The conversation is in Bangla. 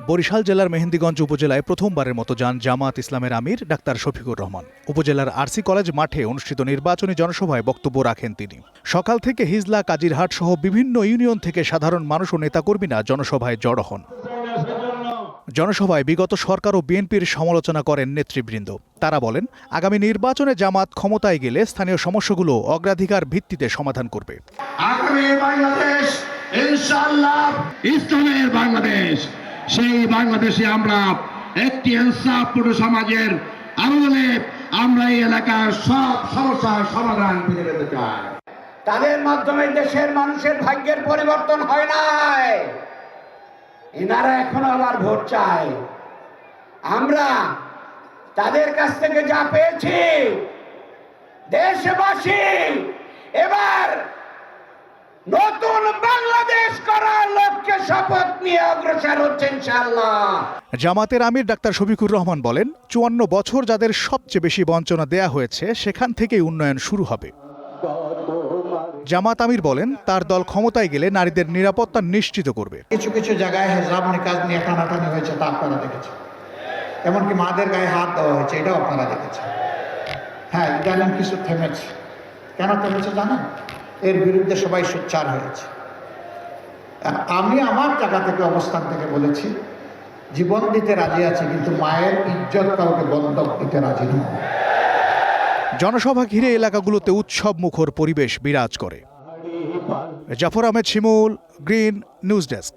বরিশাল জেলার মেহেন্দিগঞ্জ উপজেলায় প্রথমবারের মতো যান জামাত ইসলামের আমির ডাক্তার শফিকুর রহমান। উপজেলার আরসি কলেজ মাঠে অনুষ্ঠিত নির্বাচনী জনসভায় বক্তব্য রাখেন তিনি। সকাল থেকে হিজলা, কাজিরহাট সহ বিভিন্ন ইউনিয়ন থেকে সাধারণ মানুষ ও নেতাকর্মীরা জনসভায় জড়ো হন। জনসভায় বিগত সরকার ও বিএনপির সমালোচনা করেন নেতৃবৃন্দ। তারা বলেন, আগামী নির্বাচনে জামাত ক্ষমতায় গেলে স্থানীয় সমস্যাগুলো অগ্রাধিকার ভিত্তিতে সমাধান করবে। আগামী বাংলাদেশ ইনশাআল্লাহ ইসলামের বাংলাদেশ। সেই বাংলাদেশে আমরা একটি ইনসাফপূর্ণ সমাজের আমলে আমরা এই এলাকার সব সমস্যার সমাধান খুঁজে পেতে চাই। তাদের মাধ্যমে দেশের মানুষের ভাগ্যের পরিবর্তন হয় নাই। এনারা এখনো আবার ভোট চায়। আমরা তাদের কাছ থেকে যা পেয়েছি, দেশবাসী এবার নতুন বাংলাদেশ করার লক্ষ্যে শপথ নিয়ে অগ্রসর হচ্ছে ইনশাআল্লাহ। জামাতের আমির ডাক্তার শফিকুর রহমান বলেন, ৫৪ বছর যাদের সবচেয়ে বেশি বঞ্চনা দেয়া হয়েছে, সেখান থেকেই উন্নয়ন শুরু হবে। জামাত আমির বলেন, তার দল ক্ষমতায় গেলে নারীদের নিরাপত্তা নিশ্চিত করবে। কিছু কিছু জায়গায় হেজরাব নিকাজ নিয়ে টানাটানি হয়েছে, তা আপনারা দেখেছেন। এমনকি মাদের গায়ে হাত দেওয়া হয়েছে, এটাও আপনারা দেখেছেন। হ্যাঁ, ইদানিং কিছু থেমেছে। কেন থেমেছে জানেন? এর বিরুদ্ধে সবাই সোচ্চার হয়েছে। আমি আমার জায়গা থেকে, অবস্থান থেকে বলেছি, জীবন দিতে রাজি আছি, কিন্তু মায়ের ইজ্জত কাউকে বন্ধক দিতে রাজি নয়। জনসভা ঘিরে এলাকাগুলোতে উৎসব মুখর পরিবেশ বিরাজ করে। জাফর আহমেদ শিমুল, গ্রিন নিউজ ডেস্ক।